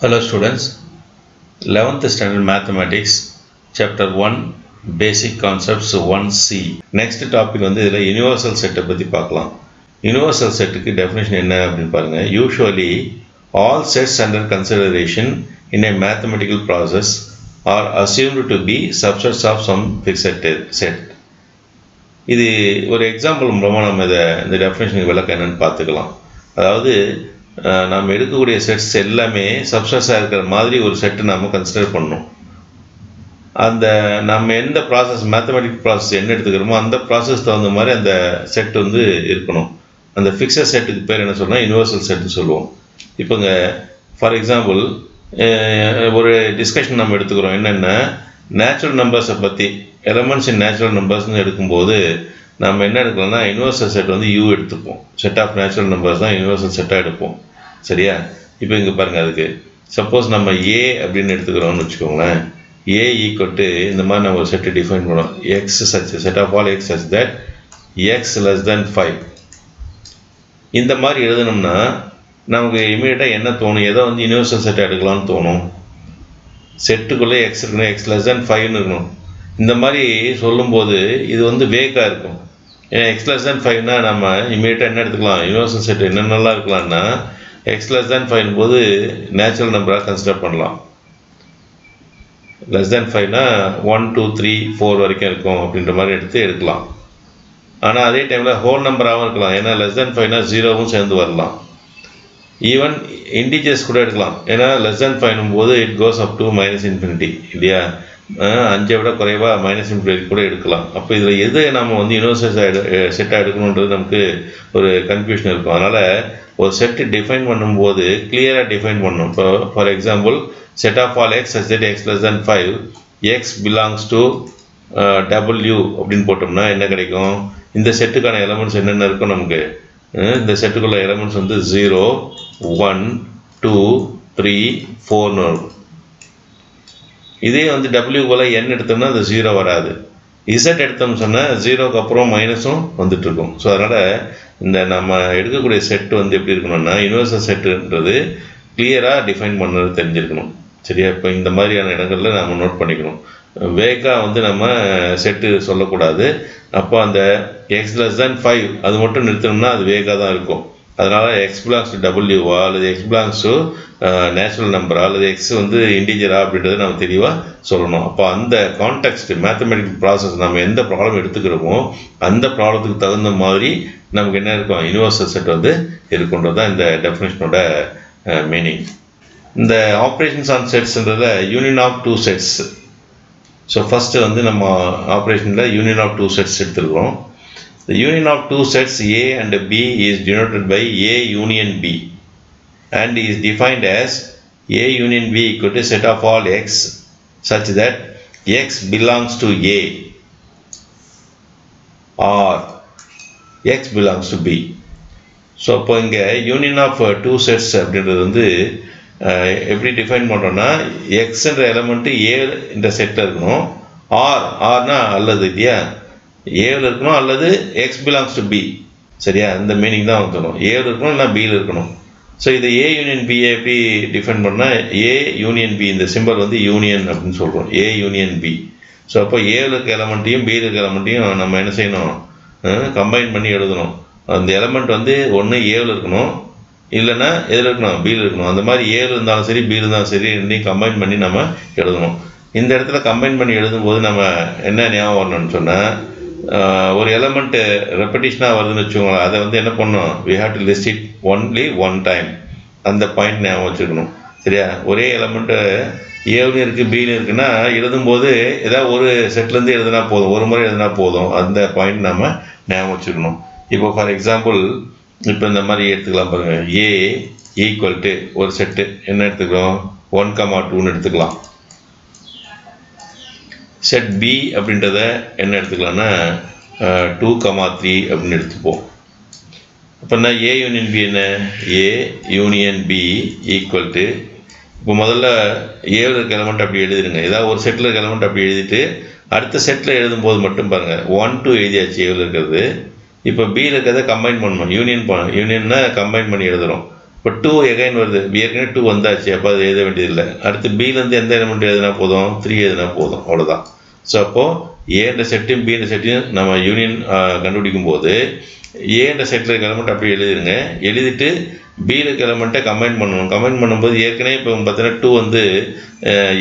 Hello students, 11th standard mathematics chapter 1 basic concepts 1c. Next topic வந்து இதுல universal set பத்தி பார்க்கலாம். Universal setக்கு definition என்ன அப்படினு பாருங்க. Usually all sets under consideration in a mathematical process are assumed to be subsets of some fixed set. இது ஒரு example மூலமா நம்ம இந்த டெஃபினிஷன் விளக்கம் என்னன்னு பார்த்துக்கலாம். அதாவது நாம் எடுக்கக்கூடிய செட்ஸ் எல்லாமே சப்செட்ஸாக இருக்கிற மாதிரி ஒரு செட்டு நாம் கன்சிடர் பண்ணணும். அந்த நம்ம எந்த ப்ராசஸ் மேத்தமெட்டிக் ப்ராசஸ் என்ன எடுத்துக்கிறோமோ அந்த ப்ராசஸ் தகுந்த மாதிரி அந்த செட் வந்து இருக்கணும். அந்த ஃபிக்ஸட் செட்டுக்கு பேர் என்ன சொல்லலாம், யூனிவர்சல் செட்டுன்னு சொல்லுவோம். இப்போங்க ஃபார் எக்ஸாம்பிள் ஒரு டிஸ்கஷன் நம்ம எடுத்துக்கிறோம். என்னென்னா நேச்சுரல் நம்பர்ஸை பற்றி, எலமெண்ட்ஸ் இன் நேச்சுரல் நம்பர்ஸ்னு எடுக்கும்போது நம்ம என்ன எடுக்கலாம்னா யூனிவர்சல் செட் வந்து யூ எடுத்துப்போம். செட் ஆஃப் நேச்சுரல் நம்பர்ஸ் தான் யூனிவர்சல் செட்டாக எடுப்போம். சரியா? இப்போ இங்கே பாருங்கள், அதுக்கு சப்போஸ் நம்ம ஏ அப்படின்னு எடுத்துக்கிறோம்னு வச்சுக்கோங்களேன். ஏ ஈக்குவல் இந்த மாதிரி நம்ம ஒரு செட்டு டிஃபைன் பண்ணோம். X such set of all x such that x less than 5. இந்த மாதிரி எழுதணும்னா நமக்கு இமீடியட்டாக என்ன தோணும், எதை வந்து யூனிவர்சல் செட்டாக எடுக்கலாம்னு தோணும். செட்டுக்குள்ளே எக்ஸ் இருக்கணும், எக்ஸ் லெஸ் தென் 5ன்னு இருக்கணும். இந்த மாதிரி சொல்லும்போது இது வந்து வேக்காக இருக்கும். ஏன்னா எக்ஸ் லெஸ் தென் 5னா நம்ம இமீடியட்டாக என்ன எடுத்துக்கலாம், யூனிவர்சல் செட் என்னென்னலாம் இருக்கலாம்னா எக்ஸ் லெஸ் தென் 5 போது நேச்சுரல் நம்பராக கன்சிடர் பண்ணலாம். லெஸ் தென் 5னா 1 2 3 4 வரைக்கும் இருக்கும் அப்படின்ற மாதிரி எடுக்கலாம். ஆனால் அதே டைமில் ஹோல் நம்பராகவும் இருக்கலாம். ஏன்னா லெஸ் தென் 5னா 0வும் சேர்ந்து வரலாம். ஈவன் இன்டிஜர்ஸ் கூட எடுக்கலாம். ஏன்னா லெஸ் தென் 5 போது இட் கோஸ் அப் டு -∞ இல்லையா? 5 விட குறைவாக -∞ கூட எடுக்கலாம். அப்போ இதில் எது நம்ம வந்து யூனிவர்சல் செட்டாக எடுக்கணுன்றது நமக்கு ஒரு கன்ஃபியூஷன் இருக்கும். அதனால் ஒரு செட்டு டிஃபைன் பண்ணும்போது கிளியராக டிஃபைன் பண்ணணும். இப்போ for example set of all x such that x less than 5 x belongs to W அப்படின்னு போட்டோம்னா என்ன கிடைக்கும், இந்த செட்டுக்கான எலமெண்ட்ஸ் என்னென்ன இருக்கும் நமக்கு. இந்த செட்டுக்குள்ள எலமெண்ட்ஸ் வந்து 0 1 2 3 4ன்னு இருக்கும். இதே வந்து டபிள்யூ போல் என் எடுத்தோம்னா அது 0 வராது. இசட் எடுத்தோம்னு சொன்னால் 0க்கு அப்புறம் மைனஸும் வந்துட்டுருக்கும். ஸோ அதனால் இந்த நம்ம எடுக்கக்கூடிய செட்டு வந்து எப்படி இருக்கணும்னா யூனிவர்சல் செட்டுன்றது கிளியராக டிஃபைன் பண்ணுறது தெரிஞ்சிருக்கணும். சரியா? இப்போ இந்த மாதிரியான இடங்களில் நம்ம நோட் பண்ணிக்கணும். வேக்காக வந்து நம்ம செட்டு சொல்லக்கூடாது. அப்போ அந்த எக்ஸ் லெஸ் தென் 5 அது மட்டும் நிறுத்தணும்னா அது வேக்காக தான் இருக்கும். அதனால் எக்ஸ் பிலாங்ஸ் டு டபிள்யூவா அல்லது எக்ஸ் பிலாங்ஸ் டு நேச்சுரல் நம்பரா அல்லது எக்ஸ் வந்து இன்டிஜரா அப்படின்றத நம்ம தெளிவாக சொல்லணும். அப்போ அந்த கான்டெக்ஸ்ட் மேத்தமெட்டிக்கல் ப்ராசஸ் நம்ம எந்த ப்ராப்ளம் எடுத்துக்கிறோமோ அந்த ப்ராப்ளத்துக்கு தகுந்த மாதிரி நமக்கு என்ன இருக்கும், யூனிவர்சல் செட் வந்து இருக்குன்றது தான் இந்த டெஃபினேஷனோட மீனிங். இந்த ஆப்ரேஷன்ஸ் ஆன் செட்ஸ்ன்றத union of two sets. So first வந்து நம்ம ஆப்ரேஷனில் யூனியன் ஆஃப் டூ செட்ஸ் எடுத்துருக்கோம். The union of two sets A and B is denoted by A union B and is defined as A union B equal to set of all x such that x belongs to A or x belongs to B. So இப்போ இங்கே union of two sets அப்படின்றது வந்து எப்படி define பண்ணுறோன்னா எக்ஸ்ன்ற element ஏ இந்த settle இருக்கணும். ஆர்னா அல்லது இல்லையா, ஏவில் இருக்கணும் அல்லது எக்ஸ் பிலாங்ஸ் டு பி. சரியா? இந்த மீனிங் தான் வந்துடும். ஏவில் இருக்கணும் இல்லை பியில் இருக்கணும். ஸோ இது ஏ யூனியன் பியை எப்படி டிஃபைன் பண்ணால் ஏ யூனியன் பி, இந்த சிம்பிள் வந்து யூனியன் அப்படின்னு சொல்கிறோம். ஏ யூனியன் பி. ஸோ அப்போ ஏவில் இருக்க எலமெண்ட்டையும் பியில் இருக்க எலமெண்ட்டையும் நம்ம என்ன செய்யணும், கம்பைன் பண்ணி எழுதணும். அந்த எலமெண்ட் வந்து ஒன்று ஏவில் இருக்கணும் இல்லைன்னா எதில் இருக்கணும், பியில் இருக்கணும். அந்த மாதிரி ஏவில் இருந்தாலும் சரி பியில் இருந்தாலும் சரி ரெண்டையும் கம்பைன் பண்ணி நம்ம எழுதணும். இந்த இடத்துல கம்பைன் பண்ணி எழுதும்போது நம்ம என்ன ஞாபகம் வரணும்னு சொன்னால், ஒரு எலமெண்ட்டு ரெப்படிஷனாக வருதுன்னு வச்சுக்கோங்களேன். அதை வந்து என்ன பண்ணணும், we have to list it only one time. அந்த பாயிண்ட் ஞாபகம் வச்சுக்கணும். சரியா? ஒரே எலமெண்ட்டு ஏன்னு இருக்குது பின்னு இருக்குன்னா எழுதும்போது ஏதாவது ஒரு செட்லேருந்து எழுதுனா போதும், ஒரு முறை எழுதுனா போதும். அந்த பாயிண்ட் நம்ம ஞாபகம் வச்சுக்கணும். இப்போ ஃபார் எக்ஸாம்பிள் இப்போ இந்த மாதிரி எடுத்துக்கலாம் பாருங்கள். ஏ ஈக்குவல் டு ஒரு செட்டு என்ன எடுத்துக்கிறோம், 1,2ன்னு எடுத்துக்கலாம். செட் பி அப்படின்றத என்ன எடுத்துக்கலாம்னா 2,3 அப்படின்னு எடுத்துப்போம். அப்போனா ஏ யூனியன் பி என்ன, A union B equal to, இப்போ முதல்ல ஏவில் இருக்க எலமெண்ட் அப்படி எழுதிடுங்க. ஏதாவது ஒரு செட்டில் இருக்க எலமெண்ட் அப்படி எழுதிட்டு அடுத்த செட்டில் எழுதும்போது மட்டும் பாருங்கள் 1 2 எழுதியாச்சு ஏவில் இருக்கிறது. இப்போ பியில் இருக்கிறத கம்பைன் பண்ணணும். யூனியன்னா கம்பைன் பண்ணி எழுதுகிறோம். இப்போ 2 எகைன் வருது, ஏற்கனவே 2 வந்தாச்சு, அப்போ அது எழுத வேண்டியதில்லை. அடுத்து பிலேருந்து எந்த எலிமெண்ட் எழுதினா போதும், 3 எழுதினா போதும், அவ்வளோதான். ஸோ அப்போது ஏன்ற செட்டையும் பின்ற செட்டையும் நம்ம யூனியன் கண்டுபிடிக்கும் போது ஏன்ற செட்டில் இருக்க எலிமெண்ட் அப்படி எழுதிருங்க. எழுதிட்டு பியில் இருக்க எலிமெண்ட்டை கம்பைன் பண்ணணும். கம்பைன் பண்ணும்போது ஏற்கனவே இப்போ பார்த்தீங்கன்னா 2 வந்து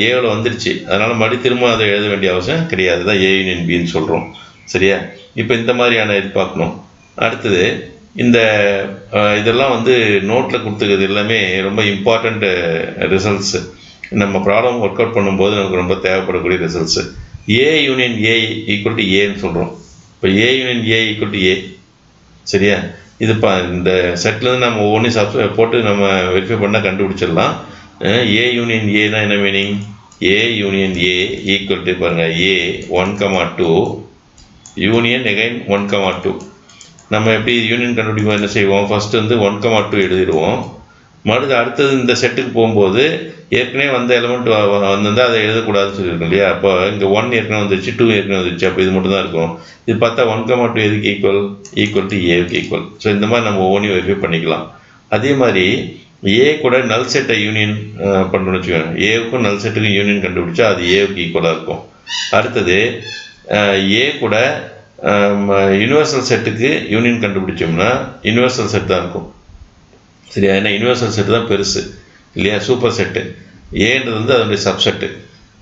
ஏவில் வந்துடுச்சு, அதனால் மறுபடியும் திரும்ப அதை எழுத வேண்டிய அவசியம் கிடையாது. தான் ஏ யூனியன் பின்னு சொல்கிறோம். சரியா? இப்போ இந்த மாதிரியான இது பார்க்கணும். அடுத்தது இந்த இதெல்லாம் வந்து நோட்டில் கொடுத்துக்கிறது எல்லாமே ரொம்ப இம்பார்ட்டண்ட் ரிசல்ட்ஸு. நம்ம ப்ராப்ளம் ஒர்க் அவுட் பண்ணும்போது நமக்கு ரொம்ப தேவைப்படக்கூடிய results. A union A equal to ஏன்னு சொல்கிறோம். இப்போ A union A equal to A. சரியா? இதுப்பா இந்த செட்லேருந்து நம்ம ஒவ்வொன்றையும் போட்டு நம்ம வெரிஃபை பண்ணால் கண்டுபிடிச்சிடலாம். ஏ யூனியன் ஏனா என்ன meaning? A union A equal to பாருங்கள், ஏ 1,2 யூனியன் எகைன் 1,2. நம்ம எப்படி யூனியன் கண்டுபிடிப்போம், என்ன செய்வோம், ஃபஸ்ட்டு வந்து 1,2 எழுதிடுவோம். மறுபடியும் அடுத்தது இந்த செட்டுக்கு போகும்போது ஏற்கனவே வந்த எலிமெண்ட் வந்திருந்தால் அதை எழுதக்கூடாதுன்னு சொல்லியிருக்கோம் இல்லையா? அப்போ இங்கே 1 ஏற்கனவே வந்துருச்சு, 2 ஏற்கனவே வந்துருச்சு, அப்போ இது மட்டும் தான் இருக்கும். இது பார்த்தா 1,2 எதுக்கு ஈக்குவல் டு ஏவுக்கு ஈக்குவல். ஸோ இந்த மாதிரி நம்ம ஒவ்வொன்றையும் வெரிஃபை பண்ணிக்கலாம். அதே மாதிரி ஏ கூட நல் செட்டை யூனியன் பண்ணணும்னு வச்சுக்கோங்க. ஏவுக்கும் நல் செட்டுக்கும் யூனியன் கண்டுபிடிச்சா அது ஏவுக்கு ஈக்குவலாக இருக்கும். அடுத்தது ஏ கூட யூனிவர்சல் செட்டுக்கு யூனியன் கண்டுபிடிச்சோம்னா யூனிவர்சல் செட் தான் இருக்கும். சரியா? ஏன்னா யூனிவர்சல் செட்டு தான் பெருசு இல்லையா, சூப்பர் செட்டு. ஏன்றது வந்து அதனுடைய சப்செட்டு.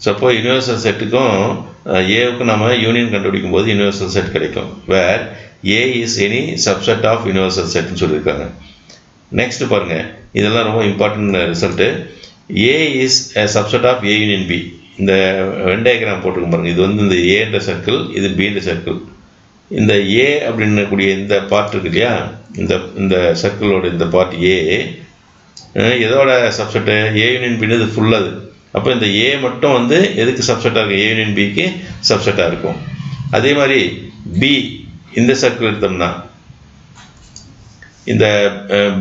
ஸோ அப்போ யூனிவர்சல் செட்டுக்கும் ஏவுக்கும் நம்ம யூனியன் கண்டுபிடிக்கும் போது யூனிவர்சல் செட் கிடைக்கும். Where A is any subset of universal செட்னு சொல்லியிருக்காங்க. நெக்ஸ்ட் பாருங்கள், இதெல்லாம் ரொம்ப important result. A is subset of A union B. இந்த வென் டயக்ராம் போட்டுருக்க பாருங்கள். இது வந்து இந்த ஏன்ற சர்க்கிள், இது பின்ற சர்க்கிள். இந்த ஏ அப்படின்னக்கூடிய இந்த பார்ட் இருக்கு இல்லையா, இந்த சர்க்கிளோட இந்த பார்ட் ஏ எதோட சப்செட்டு? ஏ யூனியன் பின்னு இது ஃபுல்லாக. அப்போ இந்த ஏ மட்டும் வந்து எதுக்கு சப்செட்டாக இருக்கும்? ஏ யூனியன் பிக்கு சப்செட்டாக இருக்கும். அதே மாதிரி பி இந்த சர்க்கிள் எடுத்தோம்னா இந்த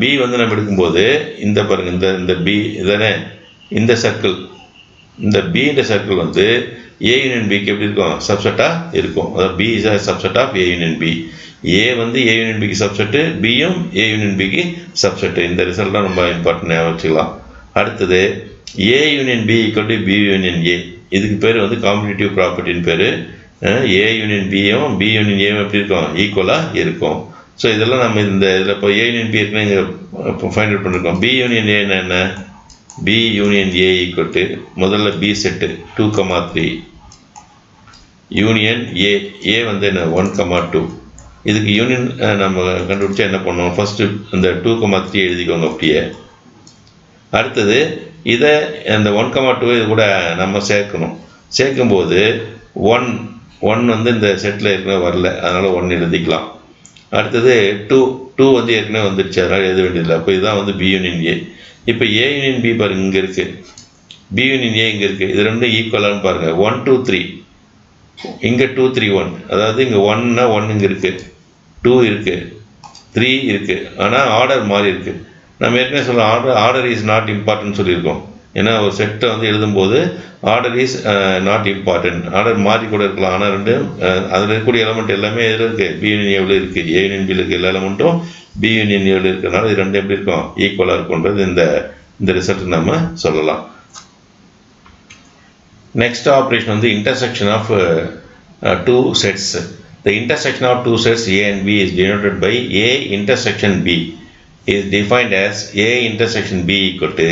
பி வந்து நம்ம எடுக்கும்போது இந்த பாருங்கள், இந்த பி இதானே இந்த சர்க்கிள், இந்த பின்ற சர்க்கிள் வந்து ஏ யூனியன் பிக்கு எப்படி இருக்கும்? சப்செட்டாக இருக்கும். அதாவது B is a subset of A union B. A வந்து ஏ யூனியன் பிக்கு சப்செட்டு, பியும் ஏ யூனியன் பிக்கு சப்செட்டு. இந்த ரிசல்ட்லாம் ரொம்ப இம்பார்ட்டன்ட் வச்சுக்கலாம். அடுத்தது A union B equal to B union A. இதுக்கு பேர் வந்து காம்படிட்டிவ் ப்ராப்பர்ட்டின்னு பேர். ஏ யூனியன் பியும் பி யூனியன் ஏவும் எப்படி இருக்கும்? ஈக்குவலாக இருக்கும். ஸோ இதெல்லாம் நம்ம இந்த இதில் இப்போ ஏ யூனியன் பி இருக்குன்னு இங்கே ஃபைண்ட் அவுட் பண்ணியிருக்கோம். பி யூனியன் ஏன்னா என்ன? B union A equal to முதல்ல B set 2,3 union A. A வந்து என்ன? 1,2. இதுக்கு யூனியன் நம்ம கண்டுபிடிச்சா என்ன பண்ணுவோம்? ஃபஸ்ட்டு இந்த 2,3 எழுதிக்கோங்க அப்படியே. அடுத்தது இதை அந்த 1,2 இது கூட நம்ம சேர்க்கணும். சேர்க்கும்போது 1 வந்து இந்த செட்டில் ஏற்கனவே வரல, அதனால் 1 எழுதிக்கலாம். அடுத்தது 2 வந்து ஏற்கனவே வந்துடுச்சு, அதனால் எழுத வேண்டியதில்லை. அப்போ இதுதான் வந்து பி யூனியன் ஏ. இப்போ ஏ யூனியன் பி பாருங்கள், இங்கே இருக்குது. பி யூனியன் ஏ இங்கே இருக்குது. இது ரெண்டும் ஈக்குவலானு பாருங்கள். 1 2 3 இங்கே 2 3 1. அதாவது இங்கே 1னா 1 இங்கே இருக்குது, 2 இருக்குது, 3 இருக்குது. ஆனால் ஆர்டர் மாறி இருக்குது. நம்ம ஏற்கனவே சொல்ல ஆர்டர் இஸ் நாட் இம்பார்ட்டன்ட் சொல்லியிருக்கோம். ஏன்னா ஒரு செட்டை வந்து எழுதும்போது order is not important. Order மாறி கூட இருக்கலாம். ஆனால் அதில் இருக்கக்கூடிய எலமெண்ட் எல்லாமே எதில் இருக்குது? பி யூனியன் ஏவில் இருக்குது. ஏ யூனியன் பியில் இருக்க எல்லா எலமெண்ட்டும் பி யூனியன் ஏவில் இருக்கிறதுனால இது ரெண்டு எப்படி இருக்கும்? ஈக்குவலாக இருக்கும்ன்றது இந்த ரிசல்ட் நம்ம சொல்லலாம். நெக்ஸ்ட் ஆப்ரேஷன் வந்து intersection of two sets. The intersection of two sets A and B is denoted by A intersection B. Is defined as A intersection B equal to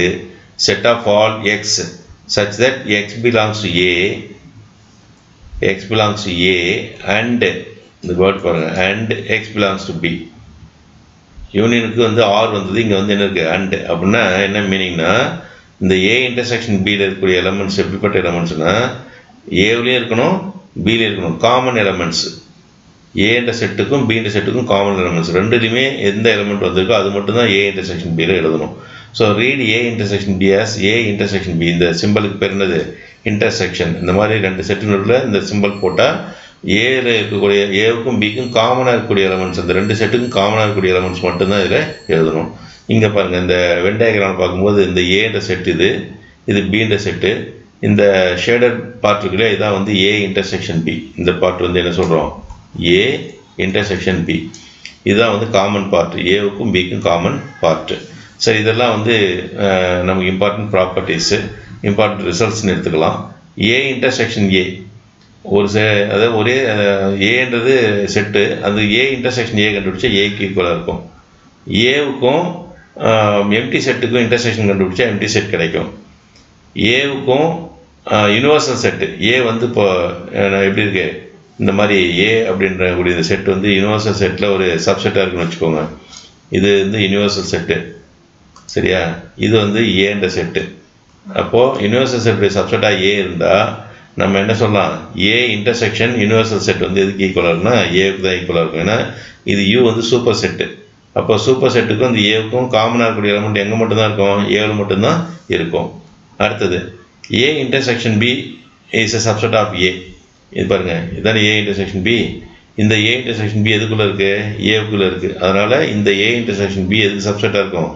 set of all x such that x belongs to A and the word and x belongs to B. யூனியனுக்கு வந்து R வந்தது, இங்கே வந்து என்ன இருக்குது? And. அப்படின்னா என்ன மீனிங்னா, இந்த ஏ intersection பியில் இருக்கக்கூடிய எலமெண்ட்ஸ் எப்படிப்பட்ட எலமெண்ட்ஸ்னால் ஏவிலையும் இருக்கணும், பியில் இருக்கணும். காமன் எலமெண்ட்ஸ் ஏன்ற செட்டுக்கும் பின்ற செட்டுக்கும் காமன் எலமெண்ட்ஸ் ரெண்டுலையுமே எந்த எலமெண்ட் வந்திருக்கோ அது மட்டும்தான் ஏ இன்டர்செக்ஷன் பியில் எழுதணும். So read A intersection B as A intersection B. இந்த சிம்பிளுக்கு பேர் என்னது? இன்டர்செக்ஷன். இந்த மாதிரி ரெண்டு செட்டுகளில் இந்த சிம்பிள் போட்டால் ஏல இருக்கக்கூடிய ஏவுக்கும் பிக்கும் காமனாக இருக்கக்கூடிய எலமெண்ட்ஸ், அந்த ரெண்டு செட்டுக்கும் காமனாக இருக்கக்கூடிய எலமெண்ட்ஸ் மட்டும்தான் இதில் எழுதணும். இங்கே பாருங்கள், இந்த வென் டயக்ராம் பார்க்கும்போது இந்த ஏன்ற செட் இது பின்ற செட்டு. இந்த ஷேடட் பார்ட் இருக்குல்ல, இதான் வந்து ஏ இன்டர்செக்ஷன் பி. இந்த பார்ட் வந்து என்ன சொல்கிறோம்? A intersection B. இதுதான் வந்து காமன் பார்ட், ஏவுக்கும் பிக்கும் காமன் பார்ட்டு. சரி, இதெல்லாம் வந்து நமக்கு இம்பார்ட்டன்ட் ப்ராப்பர்ட்டிஸு, இம்பார்ட்டன்ட் ரிசல்ட்ஸ்னு எடுத்துக்கலாம். ஏ இன்டர்செக்ஷன் ஏ ஒரு அதாவது ஒரே ஏன்றது செட்டு, அந்த ஏ இன்டர்செக்ஷன் ஏ கண்டுபிடிச்சா ஏக்கு ஈக்குவலாக இருக்கும். ஏவுக்கும் எம்டி செட்டுக்கும் இன்டர்செக்ஷன் கண்டுபிடிச்சா எம்டி செட் கிடைக்கும். ஏவுக்கும் யூனிவர்சல் செட்டு ஏ வந்து இப்போ எப்படி இருக்கு, இந்த மாதிரி ஏ அப்படின்ற கூடிய இந்த செட் வந்து யூனிவர்சல் செட்டில் ஒரு சப்செட்டாக இருக்குன்னு வச்சுக்கோங்க. இது வந்து யூனிவர்சல் செட்டு, சரியா? இது வந்து ஏன்ற செட்டு. அப்போது யூனிவர்சல் செட்டுடைய சப்செட்டாக ஏ இருந்தால் நம்ம என்ன சொல்லலாம், ஏ இன்டர்செக்ஷன் யூனிவர்சல் செட் வந்து எதுக்கு ஈக்குவலாக இருக்குன்னா ஏவுக்கு தான் ஈக்குவலாக இருக்கும். ஏன்னா இது யூ வந்து சூப்பர் செட்டு. அப்போ சூப்பர் செட்டுக்கும் அந்த ஏவுக்கும் காமனாக இருக்கக்கூடிய எலமெண்ட் எங்கே மட்டும்தான் இருக்கும், ஏவில் மட்டும்தான் இருக்கும். அடுத்தது A intersection B is a subset of A. இது பாருங்கள், இதுதானே ஏ இன்டர்செக்ஷன் பி. இந்த ஏ இன்டர்செக்ஷன் பி எதுக்குள்ளே இருக்குது, ஏவுக்குள்ளே இருக்குது. அதனால் இந்த ஏ இன்டர்செக்ஷன் பி எதுக்கு சப்செட்டாக இருக்கும்,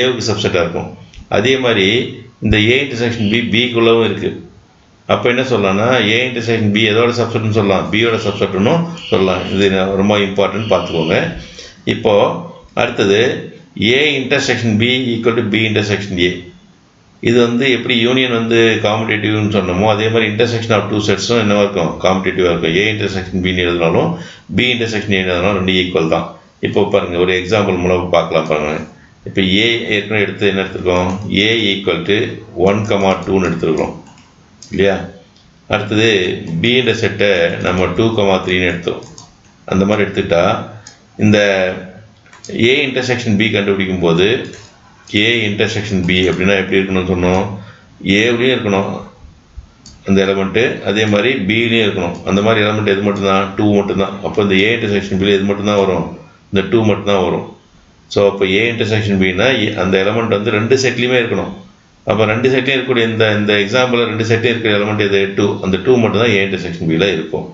ஏவுக்கு சப்செட்டாக இருக்கும். அதே மாதிரி இந்த ஏ இன்டர்செக்ஷன் பி பிக்குள்ளவும் இருக்குது. அப்போ என்ன சொல்லலாம்னா ஏ இன்டர்செக்ஷன் பி எதோட சப்செட்னு சொல்லலாம், பியோட சப்செட்னு சொல்லலாம். இது ரொம்ப இம்பார்ட்டன்ட் பார்த்துக்கோங்க. இப்போது அடுத்தது A intersection B equal to B intersection A. இது வந்து எப்படி யூனியன் வந்து காம்படேட்டிவ்னு சொன்னோமோ அதே மாதிரி இன்டர்செக்ஷன் ஆஃப் டூ செட்ஸும் என்னவாக இருக்கும், காம்படேட்டிவாக இருக்கும். ஏ இன்டர்செக்ஷன் பின்னு எழுதினாலும் பி இன்டர்செக்ஷன் ஏ எழுதினாலும் ரெண்டு ஈக்குவல் தான். இப்போ பாருங்கள், ஒரு எக்ஸாம்பிள் மூலம் பார்க்கலாம் பாருங்கள். இப்போ ஏ ஏற்கனவே எடுத்து என்ன எடுத்துருக்கோம், ஏ ஈக்குவல் டு 1,2ன்னு எடுத்துருக்கோம் இல்லையா? அடுத்தது பின்ற செட்டை நம்ம 2,3ன்னு எடுத்தோம். அந்த மாதிரி எடுத்துக்கிட்டா இந்த ஏ இன்டர்செக்ஷன் பி கண்டுபிடிக்கும் போது ஏ இன்டர்செக்ஷன் பி அப்படின்னா எப்படி இருக்கணும்னு சொன்னோம், ஏவிலையும் இருக்கணும் அந்த எலமெண்ட்டு, அதே மாதிரி பிலையும் இருக்கணும். அந்த மாதிரி எலமெண்ட் எது மட்டும்தான், 2 மட்டும்தான். அப்போ இந்த ஏ இன்டர்செக்ஷன் பியில் எது மட்டும்தான் வரும், இந்த 2 மட்டும்தான் வரும். ஸோ அப்போ ஏ இன்டர்செக்ஷன் பின்னா அந்த எலமெண்ட் வந்து ரெண்டு செட்லேயுமே இருக்கணும். அப்போ ரெண்டு செட்லையும் இருக்கக்கூடிய இந்த எக்ஸாம்பிளில் ரெண்டு செட்லையும் இருக்கிற எலமெண்ட் எது, 2. அந்த 2 மட்டும் தான் ஏ இன்டர்செக்ஷன் பியில் இருக்கும்.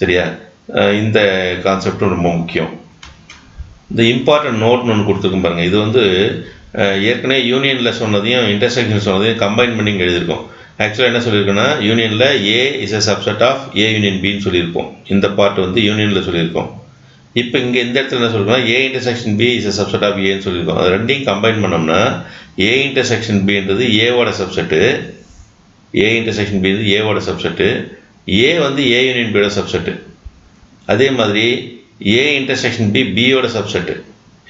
சரியா? இந்த கான்செப்டும் ரொம்ப முக்கியம். இந்த இம்பார்ட்டன்ட் நோட்னு ஒன்று கொடுத்துருக்கும் பாருங்கள். இது வந்து ஏற்கனவே யூனியனில் சொன்னதையும் இன்டர்செக்ஷன் சொன்னதையும் கம்பைன் பண்ணி இங்கே எழுதியிருக்கோம். ஆக்சுவலாக என்ன சொல்லியிருக்கோன்னா யூனியனில் A is a subset of A union பின்னு சொல்லியிருப்போம். இந்த பார்ட் வந்து யூனியனில் சொல்லியிருக்கோம். இப்போ இங்கே இந்த இடத்துல என்ன சொல்லியிருக்கோம்னா A intersection B is a subset of ஏன்னு சொல்லியிருக்கோம். அது ரெண்டையும் கம்பைன் பண்ணோம்னா ஏ இன்டர்செக்ஷன் பின்றது ஏவோட சப்செட்டு, ஏ இன்டர்செக்ஷன் பி ஏவோட சப்செட்டு, ஏ வந்து ஏ யூனியன் பியோட சப்செட்டு. அதே மாதிரி ஏ இன்டர்செக்ஷன் பி பியோட சப்செட்டு.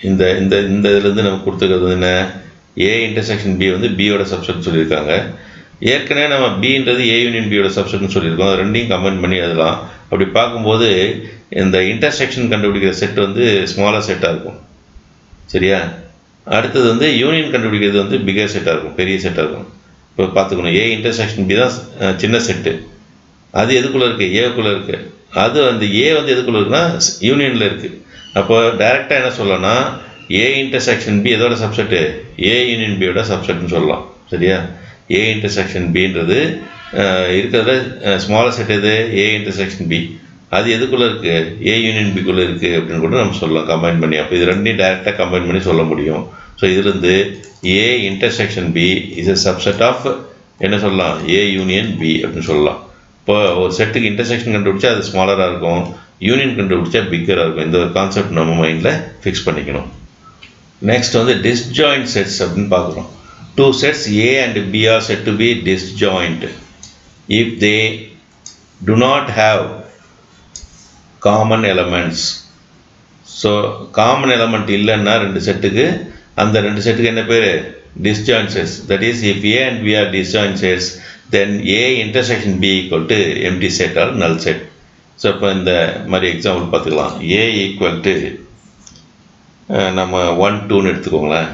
இந்த இந்த இந்த இதுலேருந்து நமக்கு கொடுத்துக்கிறது என்ன, ஏ இன்டர்செக்ஷன் பி வந்து பியோட சப்செட் சொல்லியிருக்காங்க. ஏற்கனவே நம்ம பின்றது ஏ யூனியன் பியோட சப்செட்னு சொல்லியிருக்கோம். அது ரெண்டையும் கம்பைன் பண்ணி எழுதலாம். அப்படி பார்க்கும்போது இந்த இன்டர்செக்ஷன் கண்டுபிடிக்கிற செட் வந்து ஸ்மாலர் செட்டாக இருக்கும். சரியா? அடுத்தது வந்து யூனியன் கண்டுபிடிக்கிறது வந்து பிகர் செட்டாக இருக்கும், பெரிய செட்டாக இருக்கும். இப்போ பார்த்துக்கணும், ஏ இன்டர்செக்ஷன் பி தான் சின்ன செட்டு. அது எதுக்குள்ளே இருக்குது, ஏவுக்குள்ளே இருக்குது. அது அந்த ஏ வந்து எதுக்குள்ளே இருக்குன்னா யூனியனில் இருக்குது. அப்போ டைரெக்டாக என்ன சொல்லலாம்னா ஏ இன்டர்செக்ஷன் பி எதோட சப்செட்டு, ஏ யூனியன் பியோட சப்செட்னு சொல்லலாம். சரியா? ஏ இன்டர்செக்ஷன் பின்றது இருக்கிறதுல ஸ்மாலர் செட் எது, ஏ இன்டர்செக்ஷன் பி. அது எதுக்குள்ளே இருக்குது, ஏ யூனியன் பிக்குள்ளே இருக்குது அப்படின்னு கூட நம்ம சொல்லலாம் கம்பைன் பண்ணி. அப்போ இது ரெண்டையும் டைரெக்டாக கம்பைன் பண்ணி சொல்ல முடியும். ஸோ இதுலேருந்து A intersection B is a subset of என்ன சொல்லலாம், ஏ யூனியன் பி அப்படின்னு சொல்லலாம். இப்போ ஒரு செட்டுக்கு இன்டர்செக்ஷன் கண்டுபிடிச்சா அது ஸ்மாலராக இருக்கும், யூனியன் கண்டுபிடிச்சா பிக்கராக இருக்கும். இந்த ஒரு கான்செப்ட் நம்ம மைண்டில் ஃபிக்ஸ் பண்ணிக்கணும். நெக்ஸ்ட் வந்து டிஸ்ஜாயிண்ட் செட்ஸ் அப்படின்னு பார்க்குறோம். Two sets A and B are said to be disjoint if they do not have common elements. So common element இல்லைன்னா ரெண்டு செட்டுக்கு, அந்த ரெண்டு செட்டுக்கு என்ன பேர், disjoint sets. That is, if A and B are disjoint sets, then A intersection B equal to empty set or null set. So இப்போ இந்த மாதிரி எக்ஸாம்பிள் பார்த்துக்கலாம். A equal to நம்ம 1, 2ன்னு எடுத்துக்கோங்களேன்,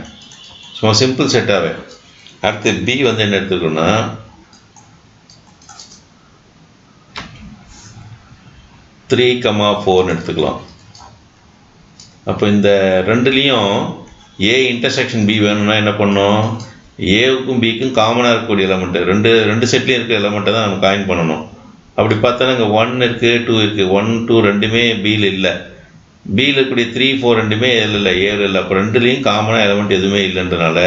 சும்மா சிம்பிள் செட்டாகவே. அடுத்து பி வந்து என்ன எடுத்துக்கணும்னா 3,4ன்னு எடுத்துக்கலாம். அப்போ இந்த ரெண்டுலேயும் ஏ இன்டர்செக்ஷன் பி வேணும்னா என்ன பண்ணணும், ஏவுக்கும் பிக்கும் காமனாக இருக்கக்கூடிய எலமெண்ட்டு ரெண்டு செட்லேயும் இருக்கிற எலமெண்ட்டை தான் நம்ம காயின் பண்ணணும். அப்படி பார்த்தோன்னா இங்கே 1 இருக்குது, 2 இருக்குது. 1, 2 ரெண்டுமே பியில் இல்லை. பியில் இருக்கக்கூடிய 3, 4 ரெண்டுமே இல்லை, ஏவில் இல்லை. அப்போ ரெண்டுலேயும் காமனாக எலமெண்ட் எதுவுமே இல்லைன்றனால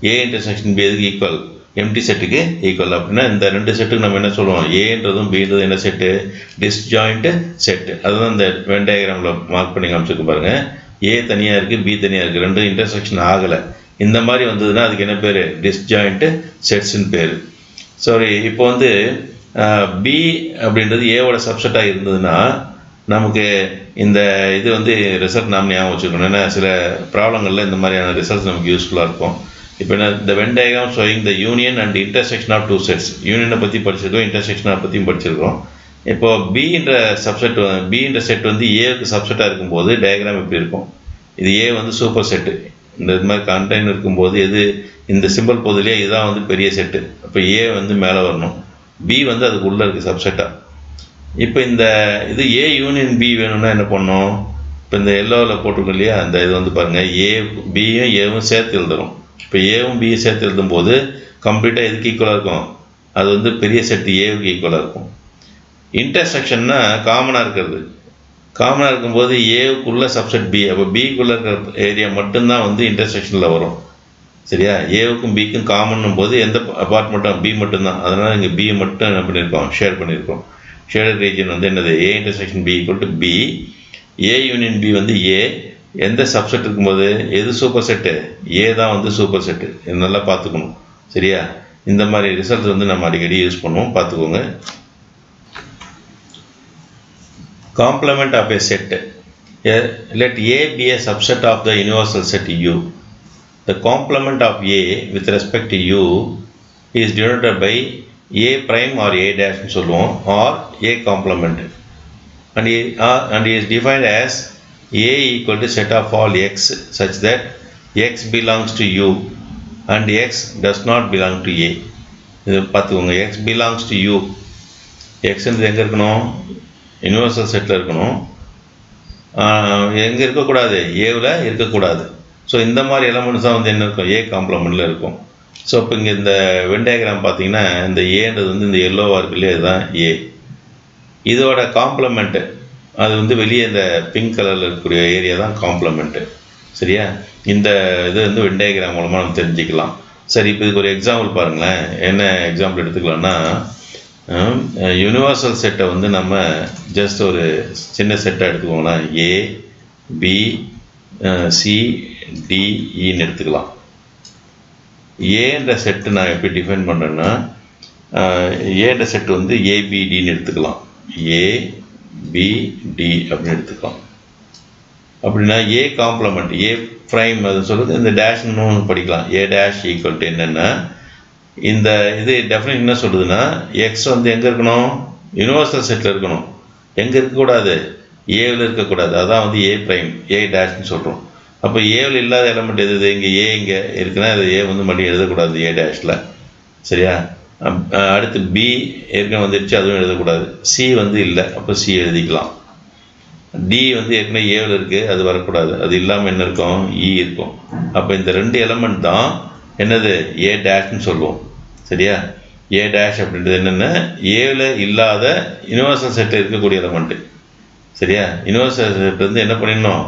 ஏ இன்டர்செக்ஷன் பி எதுக்கு ஈக்குவல், எம்டி செட்டுக்கு ஈக்குவல். அப்படின்னா இந்த ரெண்டு செட்டுக்கு நம்ம என்ன சொல்லுவோம், ஏன்றதும் பின்றதும் என்ன செட்டு, டிஸ்ஜாயிண்ட் செட்டு. அதுதான் இந்த வென் டயக்ராமில் மார்க் பண்ணி காமிச்சிருக்கு பாருங்கள். ஏ தனியாக இருக்குது, பி தனியாக இருக்குது, ரெண்டும் இன்டர்செக்ஷன் ஆகலை. இந்த மாதிரி வந்ததுன்னா அதுக்கு என்ன பேர்? டிஸ்ஜாயிண்ட் செட்ஸ்ன்னு பேர். சாரி, இப்போ வந்து பி அப்படின்றது ஏவோட சப்செட்டாக இருந்ததுன்னா நமக்கு இந்த இது வந்து ரிசல்ட் நாம் ஞாபகம் வச்சுக்கணும். ஏன்னா சில ப்ராப்ளங்களில் இந்த மாதிரியான ரிசல்ட்ஸ் நமக்கு யூஸ்ஃபுல்லாக இருக்கும். இப்போ என்ன, இந்த Venn diagram showing the union and intersection of two sets. யூனியனை பற்றி படிச்சிருக்கோம், இன்டர்செக்ஷனை பற்றியும் படிச்சிருக்கோம். இப்போ பின்ற சப்செட், பின்ற செட் வந்து ஏவுக்கு சப்செட்டாக இருக்கும்போது டயக்ராம் எப்படி இருக்கும்? இது ஏ வந்து சூப்பர் செட்டு, இந்த இது மாதிரி கண்டெய்னர் இருக்கும்போது எது இந்த சிம்பிள் போதிலே இதுதான் வந்து பெரிய செட்டு. அப்போ ஏ வந்து மேலே வரணும், பி வந்து அதுக்கு உள்ளே இருக்குது சப்செட்டாக. இப்போ இந்த இது ஏ யூனியன் பி வேணும்னா என்ன பண்ணணும்? இப்போ இந்த எல்லோவில் போட்டிருக்கோம் இல்லையா, அந்த இது வந்து பாருங்கள், ஏ பியும் ஏவும் சேர்த்து எழுதுறோம். இப்போ ஏவும் பியும் சேர்த்து எழுதும் போது கம்ப்ளீட்டாக எதுக்கு ஈக்குவலாக இருக்கும்? அது வந்து பெரிய செட்டு ஏவுக்கு ஈக்குவலாக இருக்கும். இன்டர்செக்ஷன்னா காமனாக இருக்கிறது, காமனாக இருக்கும்போது ஏவுக்குள்ளே சப்செட் பி, அப்போ பிக்குள்ளே இருக்கிற ஏரியா மட்டும்தான் வந்து இன்டர்செக்ஷனில் வரும். சரியா? ஏவுக்கும் பிக்கும் காமன்னும் போது எந்த பார்ட் மட்டும்? பி மட்டும்தான். அதனால் இங்கே பி மட்டும் என்ன பண்ணியிருக்கோம்? ஷேர் பண்ணியிருக்கோம். ஷேடட் ரீஜன் வந்து என்னது? A intersection B equal to B. A union B வந்து ஏ, எந்த சப்செட் இருக்கும்போது எது சூப்பர் செட்டு? ஏ தான் வந்து சூப்பர் செட்டு. இது நல்லா பார்த்துக்கணும். சரியா? இந்த மாதிரி ரிசல்ட் வந்து நம்ம அடிக்கடி யூஸ் பண்ணுவோம், பார்த்துக்கோங்க. Complement of a set. Let A be a subset of the universal set U. The complement of A with respect to U is denoted by A prime or A dash or A complement, and is defined as A equal to set of all x such that x belongs to U and x does not belong to A. இது பார்த்துக்கோங்க, x belongs to U. x எங்கே இருக்கணும்? Universal settle இருக்கணும். எங்கே இருக்கக்கூடாது? ஏவில் இருக்கக்கூடாது. So இந்த மாதிரி எலமெண்ட்ஸ் தான் வந்து என்ன இருக்கும்? ஏ காம்ப்ளமெண்ட்டில் இருக்கும். ஸோ இப்போ இங்கே இந்த வென் டயக்ராம் பார்த்தீங்கன்னா இந்த ஏன்றது வந்து இந்த எல்லோவாக இருக்கு இல்லையா, இதுதான் ஏ. இதோட காம்ப்ளமெண்ட்டு அது வந்து வெளியே இந்த பிங்க் கலரில் இருக்கக்கூடிய ஏரியா தான் காம்ப்ளமெண்ட்டு. சரியா? இந்த இது வந்து வென் டயக்ராம் மூலமாக நம்ம தெரிஞ்சுக்கலாம். சரி, இப்போ இதுக்கு ஒரு எக்ஸாம்பிள் பாருங்களேன். என்ன எக்ஸாம்பிள் எடுத்துக்கலாம்னா, யூனிவர்சல் செட்டை வந்து நம்ம ஜஸ்ட் ஒரு சின்ன செட்டாக எடுத்துக்கோங்களா, ஏ பி சி டிஇன்னு எடுத்துக்கலாம். ஏன்ற செட்டு நான் எப்படி டிஃபைன் பண்ணுறேன்னா, ஏன்ற செட்டு வந்து ஏபிடின்னு எடுத்துக்கலாம். ஏபிடி அப்படின்னு எடுத்துக்கலாம். அப்படின்னா ஏ காம்ப்ளமெண்ட் ஏ ப்ரைம் அது சொல்லுது. இந்த டேஷ்னு படிக்கலாம். ஏ டேஷ் ஈக்குவல் டு என்னென்னா, இந்த இது டெஃபினேஷன் என்ன சொல்லுதுன்னா, எக்ஸ் வந்து எங்கே இருக்கணும்? யூனிவர்சல் செட்டில் இருக்கணும். எங்கே இருக்கக்கூடாது? ஏவில் இருக்கக்கூடாது. அதான் வந்து ஏ ப்ரைம் ஏ டேஷ்னு சொல்கிறோம். அப்போ ஏவில் இல்லாத எலமெண்ட் எது? இங்கே ஏ இங்கே இருக்குன்னா அது ஏ வந்து மறுபடியும் எழுதக்கூடாது ஏ டேஷில். சரியா? அடுத்து பி ஏற்கனவே வந்துடுச்சு, அதுவும் எழுதக்கூடாது. சி வந்து இல்லை, அப்போ சி எழுதிக்கலாம். டி வந்து ஏற்கனவே ஏவில் இருக்குது, அது வரக்கூடாது. அது இல்லாமல் என்ன இருக்கும்? இ இருக்கும். அப்போ இந்த ரெண்டு எலமெண்ட் தான் என்னது? ஏ டேஷ்னு சொல்லுவோம். சரியா? ஏ டேஷ் அப்படின்றது என்னென்னா ஏவில் இல்லாத யூனிவர்சல் செட்டில் இருக்கக்கூடிய எலமெண்ட்டு. சரியா? யூனிவர்சல் செட் வந்து என்ன பண்ணிடணும்?